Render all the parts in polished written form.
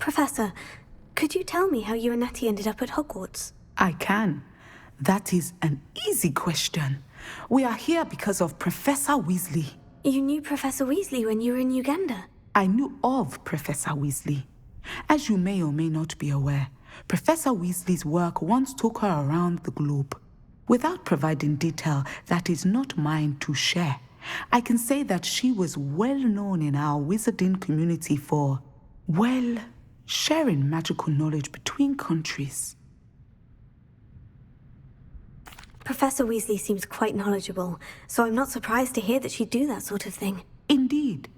Professor, could you tell me how you and Natty ended up at Hogwarts? I can. That is an easy question. We are here because of Professor Weasley. You knew Professor Weasley when you were in Uganda? I knew of Professor Weasley. As you may or may not be aware, Professor Weasley's work once took her around the globe. Without providing detail that is not mine to share, I can say that she was well known in our wizarding community for, well, sharing magical knowledge between countries. Professor Weasley seems quite knowledgeable, so I'm not surprised to hear that she'd do that sort of thing. Indeed.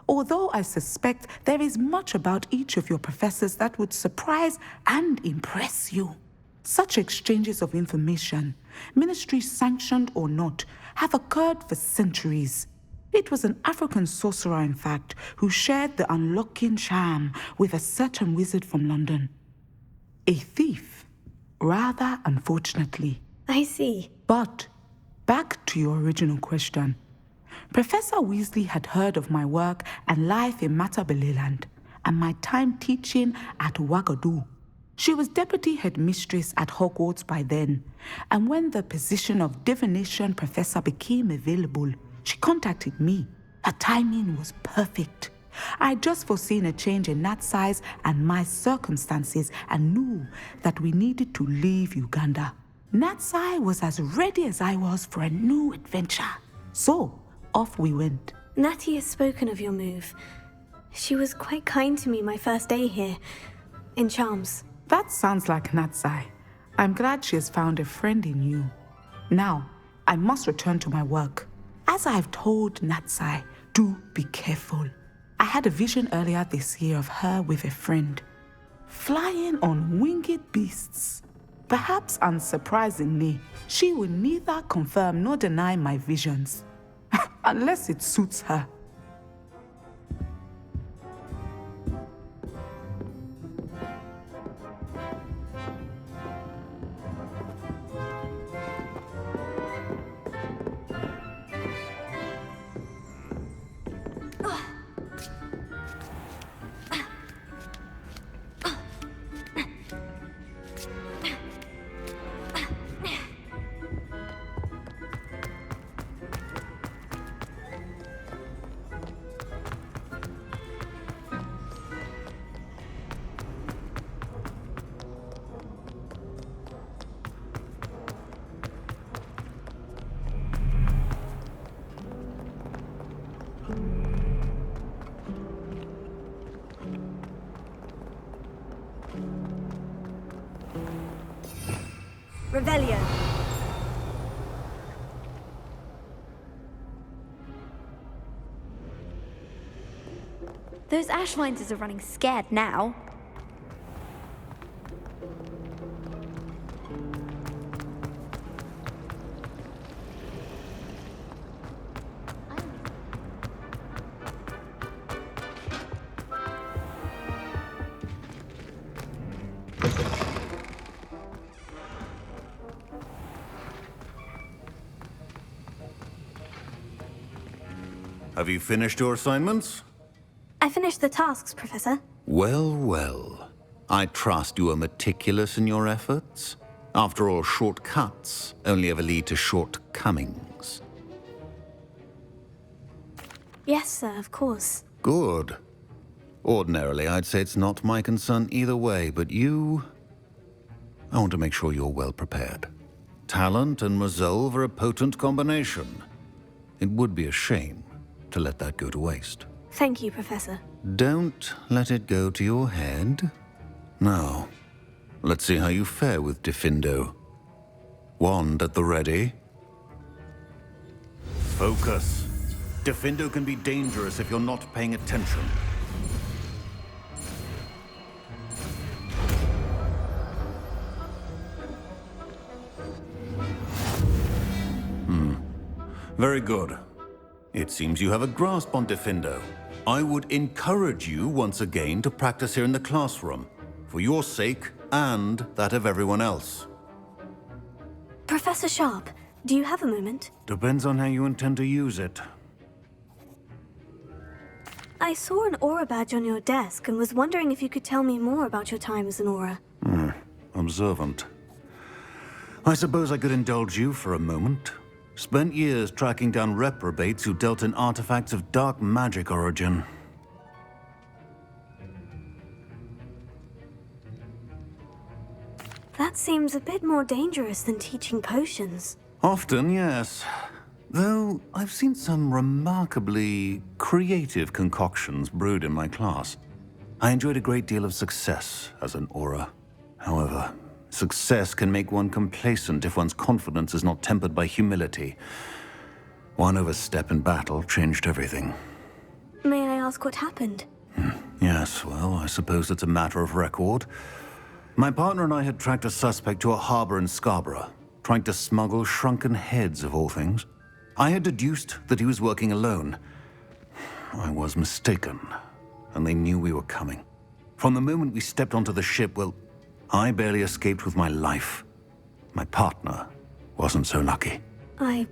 Although I suspect there is much about each of your professors that would surprise and impress you. Such exchanges of information, ministry sanctioned or not, have occurred for centuries. It was an African sorcerer, in fact, who shared the unlocking charm with a certain wizard from London. A thief, rather unfortunately. I see. But back to your original question. Professor Weasley had heard of my work and life in Matabeleland and my time teaching at Ouagadougou. She was deputy headmistress at Hogwarts by then, and when the position of divination professor became available, she contacted me. Her timing was perfect. I'd just foreseen a change in Nat's size and my circumstances and knew that we needed to leave Uganda. Natsai was as ready as I was for a new adventure. So, off we went. Natty has spoken of your move. She was quite kind to me my first day here, in Charms. That sounds like Natsai. I'm glad she has found a friend in you. Now, I must return to my work. As I've told Natsai, do be careful. I had a vision earlier this year of her with a friend, flying on winged beasts. Perhaps unsurprisingly, she will neither confirm nor deny my visions, unless it suits her. Revelio. Those Ashfinders are running scared now. Have you finished your assignments? I finished the tasks, Professor. Well, well. I trust you are meticulous in your efforts. After all, shortcuts only ever lead to shortcomings. Yes, sir, of course. Good. Ordinarily, I'd say it's not my concern either way, but you... I want to make sure you're well prepared. Talent and resolve are a potent combination. It would be a shame to let that go to waste. Thank you, Professor. Don't let it go to your head. Now, let's see how you fare with Diffindo. Wand at the ready. Focus. Diffindo can be dangerous if you're not paying attention. Very good. It seems you have a grasp on Diffindo. I would encourage you once again to practice here in the classroom, for your sake and that of everyone else. Professor Sharp, do you have a moment? Depends on how you intend to use it. I saw an aura badge on your desk and was wondering if you could tell me more about your time as an aura. Observant. I suppose I could indulge you for a moment. Spent years tracking down reprobates who dealt in artifacts of dark magic origin. That seems a bit more dangerous than teaching potions. Often, yes. Though I've seen some remarkably creative concoctions brewed in my class. I enjoyed a great deal of success as an aura. However, success can make one complacent if one's confidence is not tempered by humility. One overstep in battle changed everything. May I ask what happened? Yes, well, I suppose it's a matter of record. My partner and I had tracked a suspect to a harbor in Scarborough, trying to smuggle shrunken heads of all things. I had deduced that he was working alone. I was mistaken, and they knew we were coming. From the moment we stepped onto the ship, well, I barely escaped with my life. My partner wasn't so lucky. I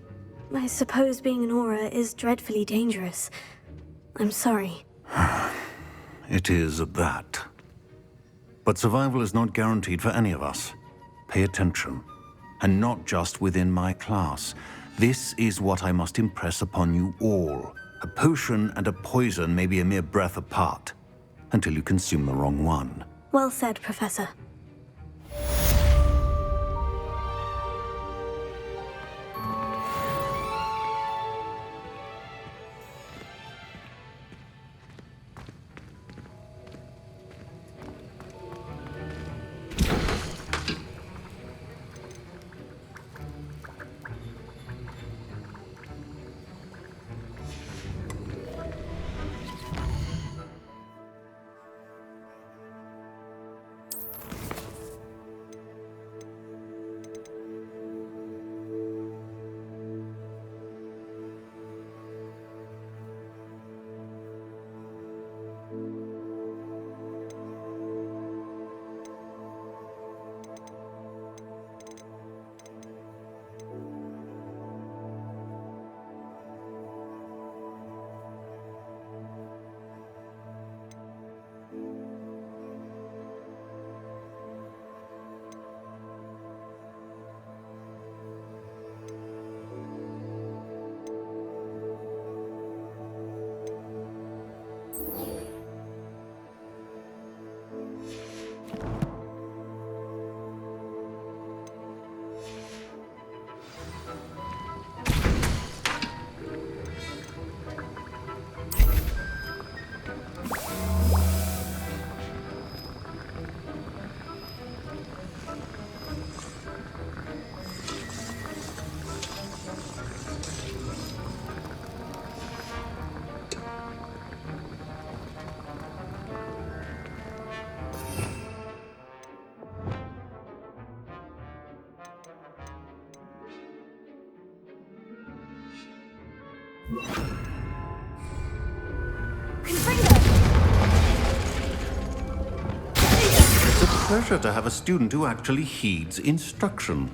suppose being an aura is dreadfully dangerous. I'm sorry. It is at that. But survival is not guaranteed for any of us. Pay attention. And not just within my class. This is what I must impress upon you all. A potion and a poison may be a mere breath apart, until you consume the wrong one. Well said, Professor. It's a pleasure to have a student who actually heeds instruction.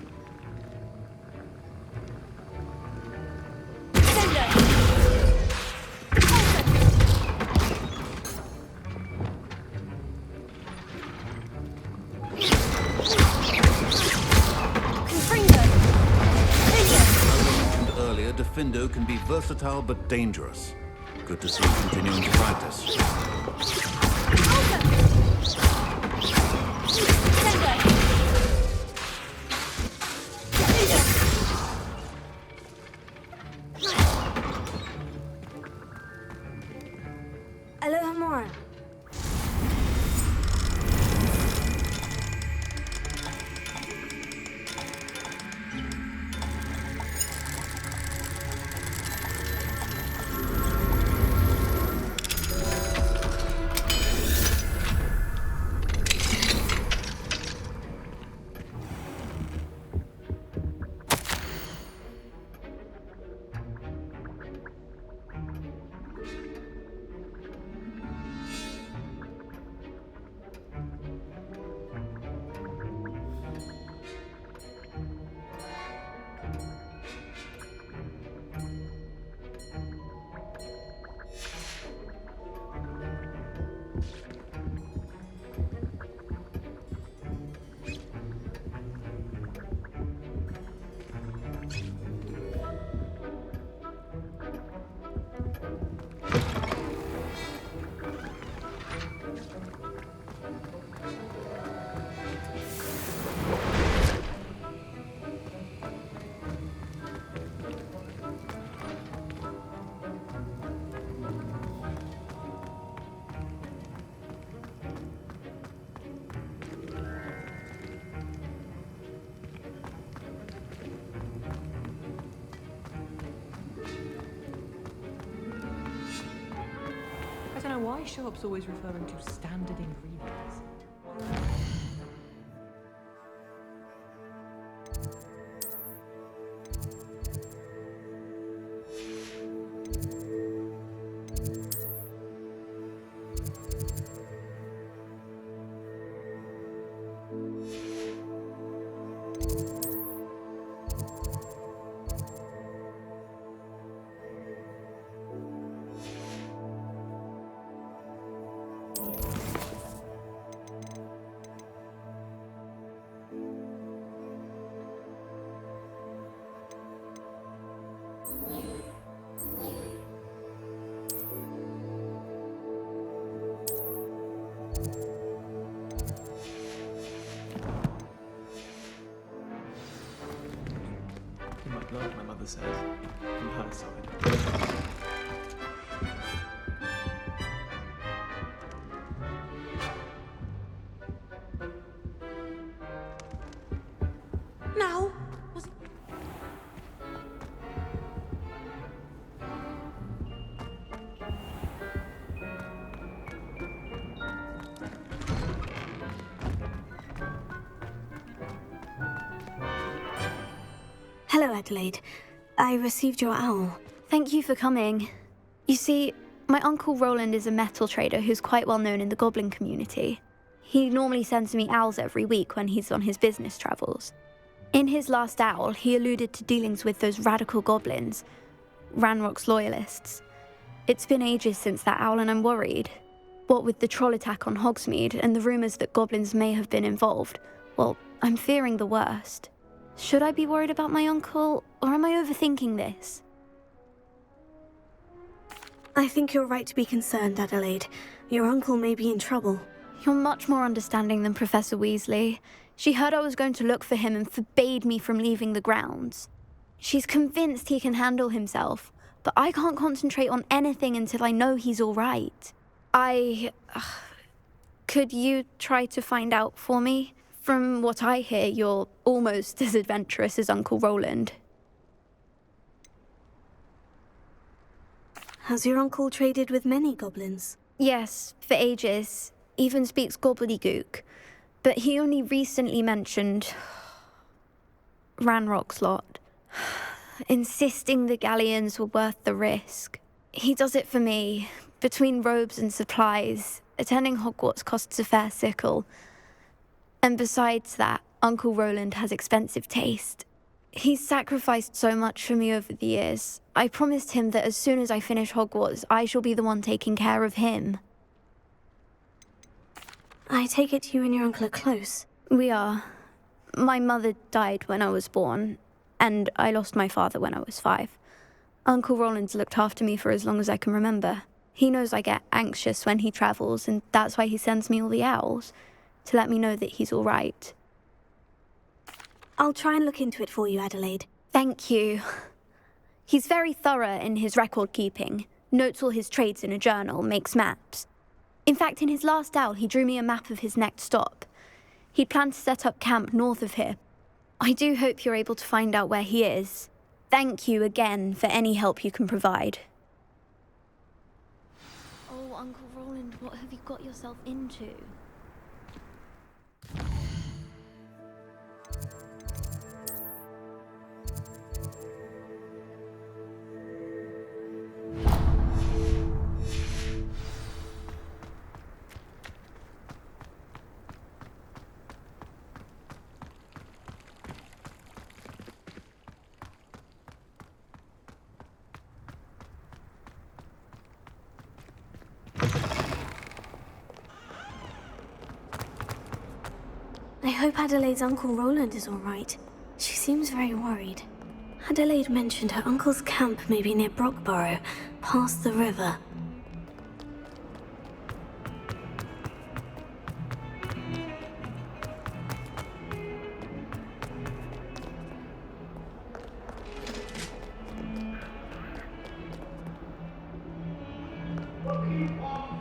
Findo can be versatile but dangerous. Good to see you continuing to practice. Alohomora. don't know why Sharp's always referring to standard ingredients. You might like my mother says, from her side. Now, Hello, Adelaide. I received your owl. Thank you for coming. You see, my Uncle Roland is a metal trader who's quite well known in the goblin community. He normally sends me owls every week when he's on his business travels. In his last owl, he alluded to dealings with those radical goblins, Ranrock's loyalists. It's been ages since that owl and I'm worried. What with the troll attack on Hogsmeade and the rumours that goblins may have been involved, well, I'm fearing the worst. Should I be worried about my uncle, or am I overthinking this? I think you're right to be concerned, Adelaide. Your uncle may be in trouble. You're much more understanding than Professor Weasley. She heard I was going to look for him and forbade me from leaving the grounds. She's convinced he can handle himself, but I can't concentrate on anything until I know he's all right. Could you try to find out for me? From what I hear, you're almost as adventurous as Uncle Roland. Has your uncle traded with many goblins? Yes, for ages. Even speaks gobbledygook. But he only recently mentioned Ranrock's lot, insisting the galleons were worth the risk. He does it for me. Between robes and supplies, attending Hogwarts costs a fair sickle. And besides that, Uncle Roland has expensive taste. He's sacrificed so much for me over the years. I promised him that as soon as I finish Hogwarts, I shall be the one taking care of him. I take it you and your uncle are close. We are. My mother died when I was born, and I lost my father when I was 5. Uncle Roland's looked after me for as long as I can remember. He knows I get anxious when he travels, and that's why he sends me all the owls, to let me know that he's all right. I'll try and look into it for you, Adelaide. Thank you. He's very thorough in his record keeping, notes all his trades in a journal, makes maps. In fact, in his last owl, he drew me a map of his next stop. He'd planned to set up camp north of here. I do hope you're able to find out where he is. Thank you again for any help you can provide. Oh, Uncle Roland, what have you got yourself into? I hope Adelaide's Uncle Roland is all right. She seems very worried. Adelaide mentioned her uncle's camp may be near Brockborough, past the river.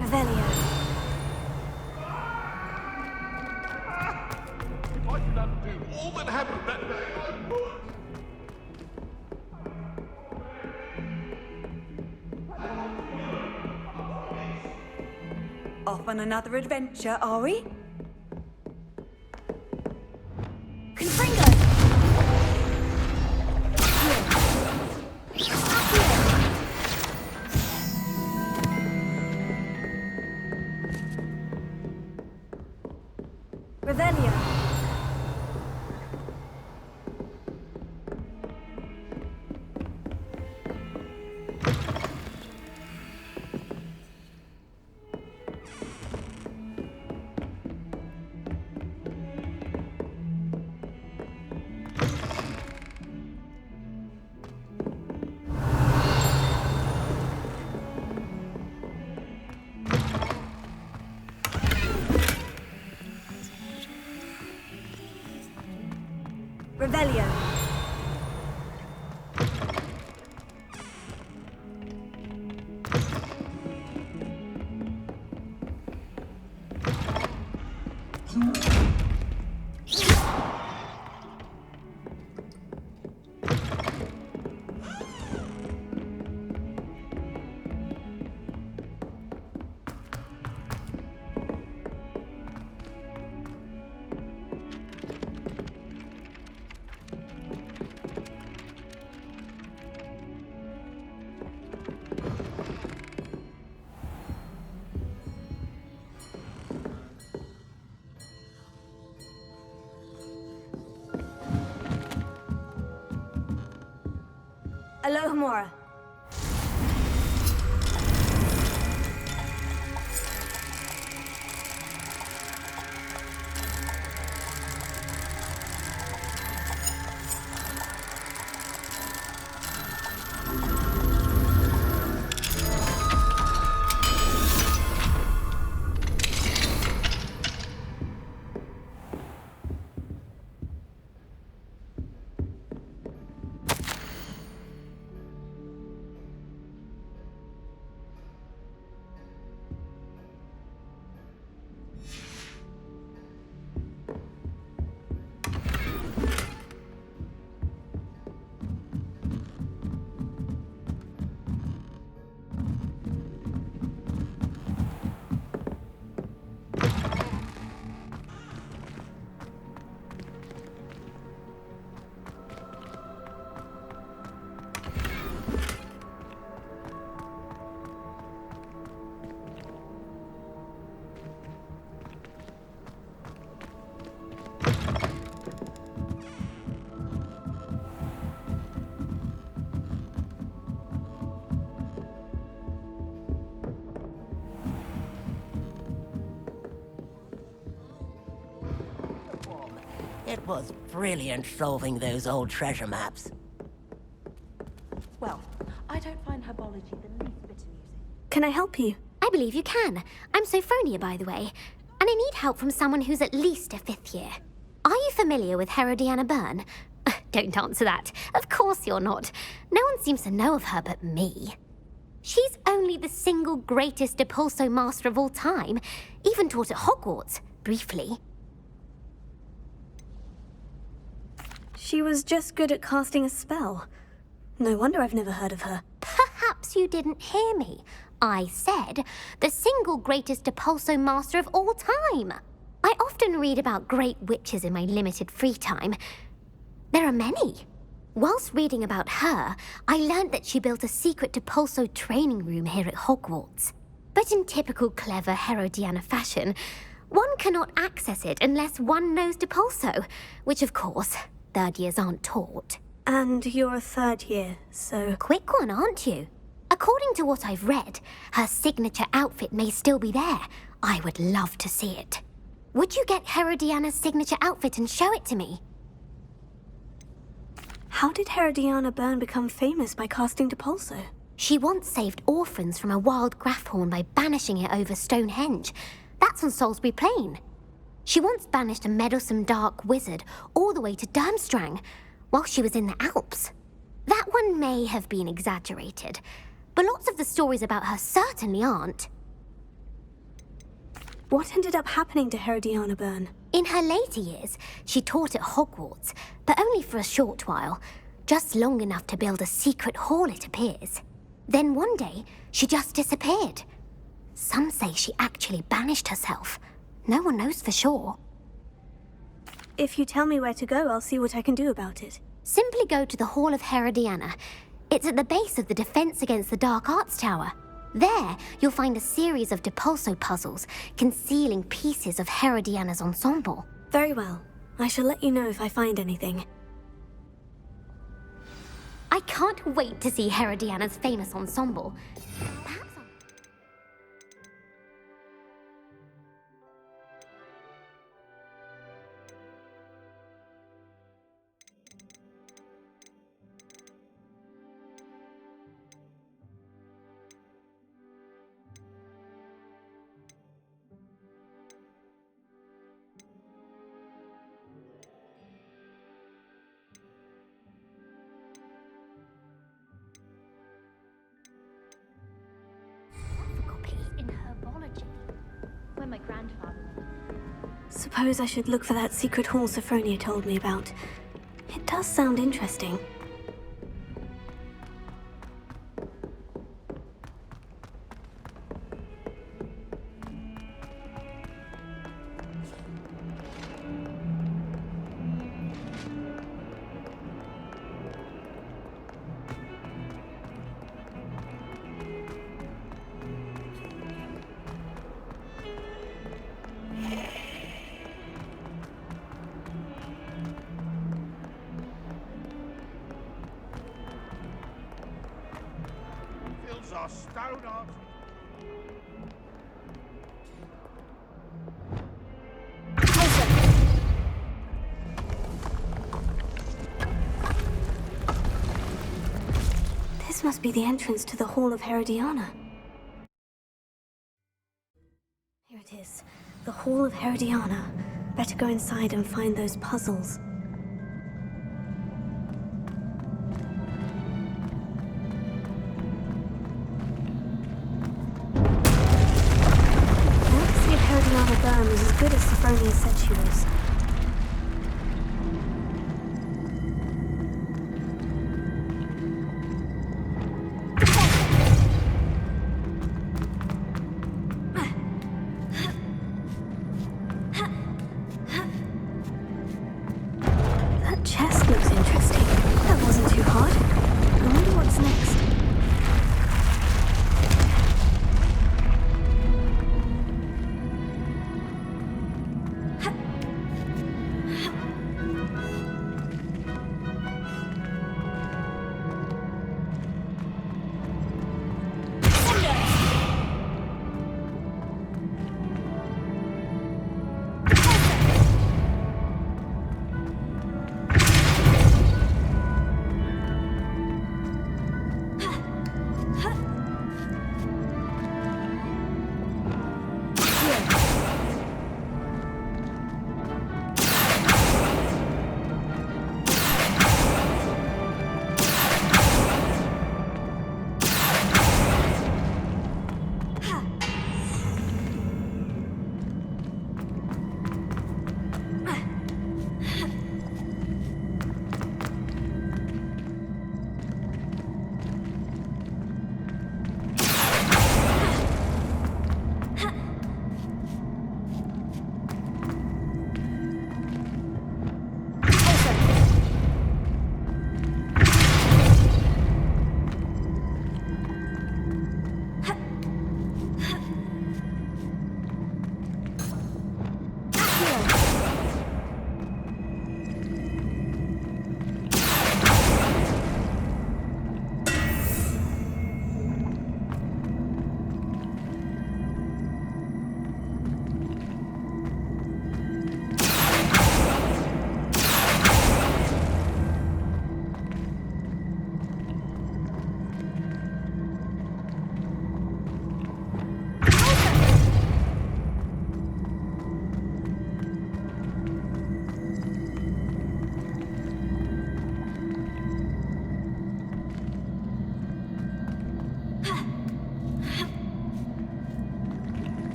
Revelio. I did undo all that happened that day. I would. Off on another adventure, are we? Confringo! Revelio. Revelio. Alohomora. It was brilliant solving those old treasure maps. Well, I don't find herbology the least bit amusing. Can I help you? I believe you can. I'm Sophronia, by the way, and I need help from someone who's at least a 5th year. Are you familiar with Herodiana Byrne? Don't answer that. Of course you're not. No one seems to know of her but me. She's only the single greatest Depulso master of all time, even taught at Hogwarts, briefly. She was just good at casting a spell. No wonder I've never heard of her. Perhaps you didn't hear me. I said the single greatest Depulso master of all time. I often read about great witches in my limited free time. There are many. Whilst reading about her, I learned that she built a secret Depulso training room here at Hogwarts. But in typical clever Herodiana fashion, one cannot access it unless one knows Depulso, which of course, 3rd years aren't taught. And you're a 3rd year, so... Quick one, aren't you? According to what I've read, her signature outfit may still be there. I would love to see it. Would you get Herodiana's signature outfit and show it to me? How did Herodiana Byrne become famous by casting Depulso? She once saved orphans from a wild Grafhorn by banishing it over Stonehenge. That's on Salisbury Plain. She once banished a meddlesome dark wizard all the way to Durmstrang while she was in the Alps. That one may have been exaggerated, but lots of the stories about her certainly aren't. What ended up happening to Herodiana Byrne? In her later years, she taught at Hogwarts, but only for a short while, just long enough to build a secret hall, it appears. Then one day, she just disappeared. Some say she actually banished herself. No one knows for sure. If you tell me where to go, I'll see what I can do about it. Simply go to the Hall of Herodiana. It's at the base of the Defense Against the Dark Arts Tower. There, you'll find a series of Depulso puzzles concealing pieces of Herodiana's ensemble. Very well. I shall let you know if I find anything. I can't wait to see Herodiana's famous ensemble. Perhaps in herbology. When my grandfather... Suppose I should look for that secret hall Sophronia told me about. It does sound interesting. Fills our stone art. This must be the entrance to the Hall of Herodiana. Here it is. The Hall of Herodiana. Better go inside and find those puzzles. Let's see if Herodiana Byrne was as good as Sophronia said she was. That chest looks interesting. That wasn't too hard. I wonder what's next.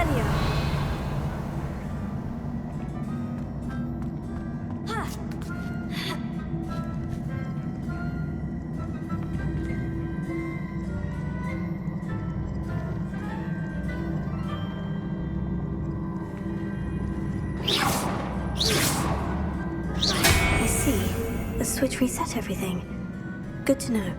earlier. I see. The switch reset everything. Good to know.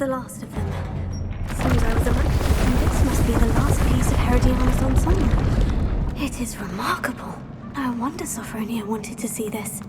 the last of them. Seems I was elected, and this must be the last piece of Herodiana's ensemble. It is remarkable. No wonder Sophronia wanted to see this.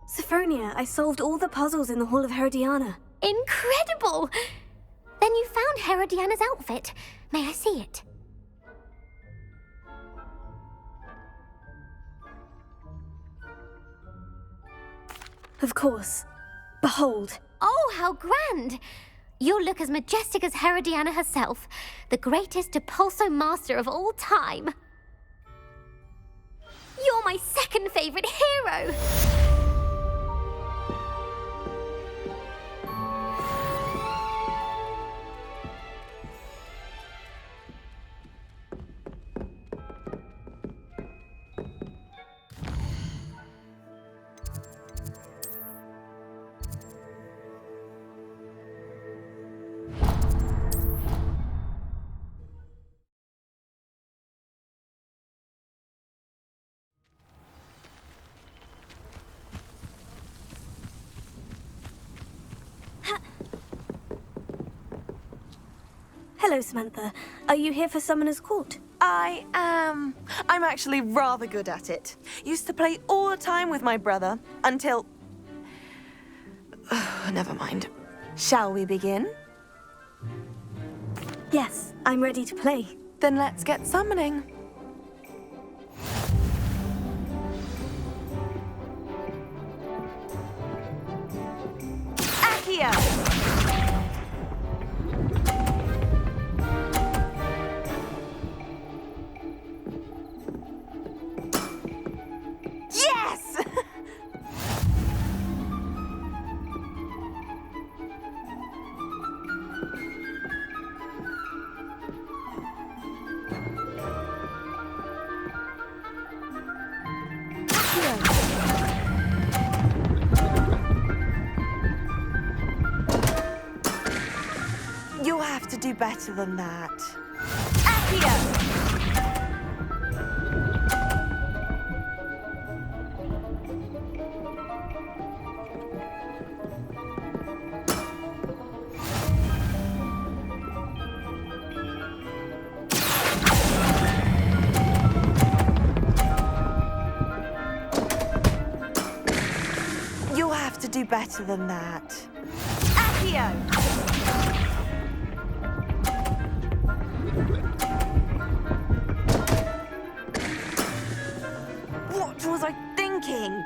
Sophronia, I solved all the puzzles in the Hall of Herodiana. Incredible! Then you found Herodiana's outfit. May I see it? Of course. Behold. Oh, how grand! You'll look as majestic as Herodiana herself, the greatest Depulso master of all time. You're my second favorite hero! Hello, Samantha. Are you here for Summoner's Court? I am. I'm actually rather good at it. Used to play all the time with my brother until... Never mind. Shall we begin? Yes, I'm ready to play. Then let's get summoning. Accio! Yes! You'll have to do better than that. Accio! You'll have to do better than that. Accio! What was I thinking?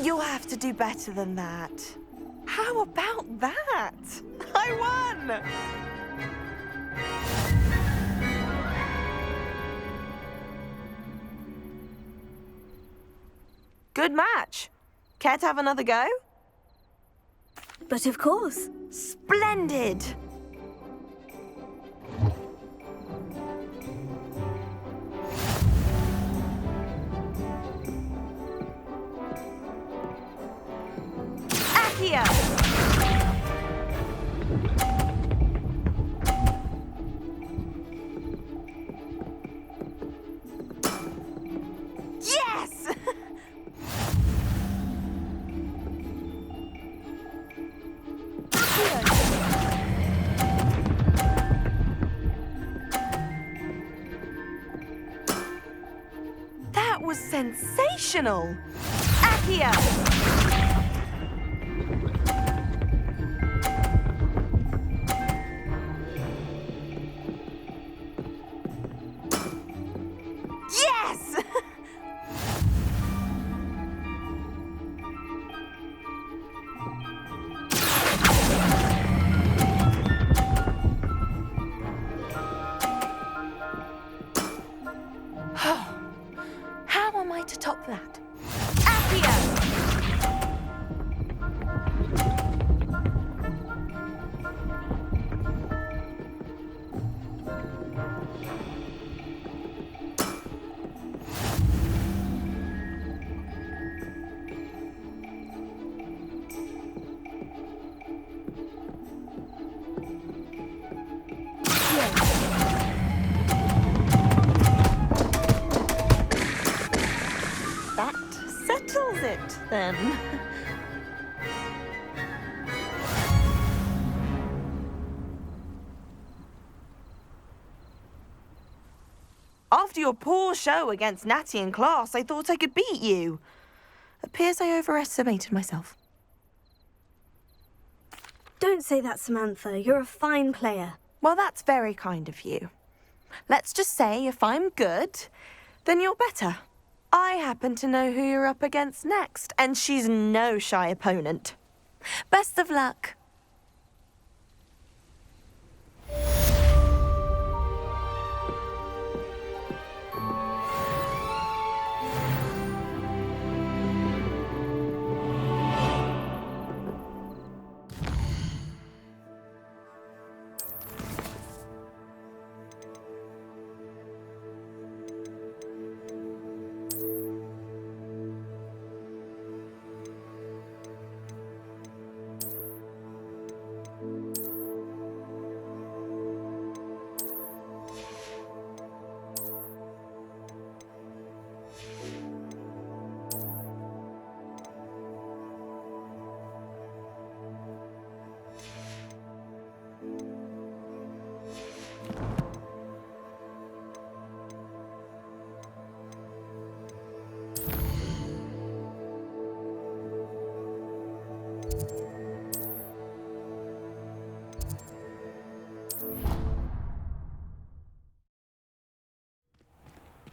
You'll have to do better than that. How about that? I won! Good match. Care to have another go? But of course. Splendid! Accio! Yes! sensational! Accio! Yes! How am I to top that? Accio! That settles it, then. After your poor show against Natty in class, I thought I could beat you. Appears I overestimated myself. Don't say that, Samantha. You're a fine player. Well, that's very kind of you. Let's just say if I'm good, then you're better. I happen to know who you're up against next, and she's no shy opponent. Best of luck.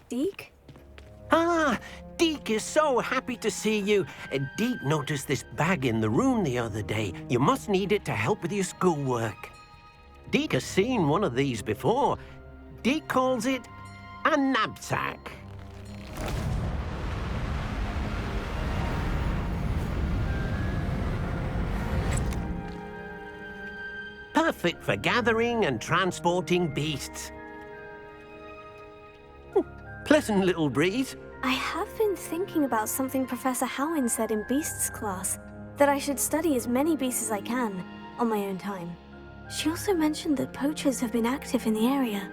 Deke? Ah, Deke is so happy to see you. Deke noticed this bag in the room the other day. You must need it to help with your schoolwork. Deke has seen one of these before. Deke calls it a knapsack. Perfect for gathering and transporting beasts. Pleasant little breeze. I have been thinking about something Professor Howin said in Beasts class, that I should study as many beasts as I can, on my own time. She also mentioned that poachers have been active in the area,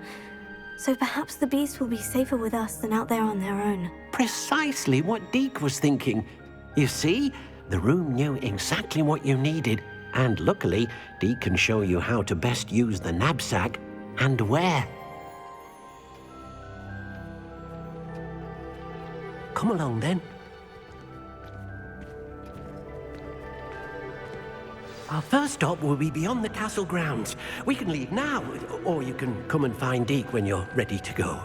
so perhaps the beasts will be safer with us than out there on their own. Precisely what Deke was thinking. You see, the room knew exactly what you needed, and luckily, Deke can show you how to best use the knapsack and where. Come along, then. Our first stop will be beyond the castle grounds. We can leave now, or you can come and find Deke when you're ready to go.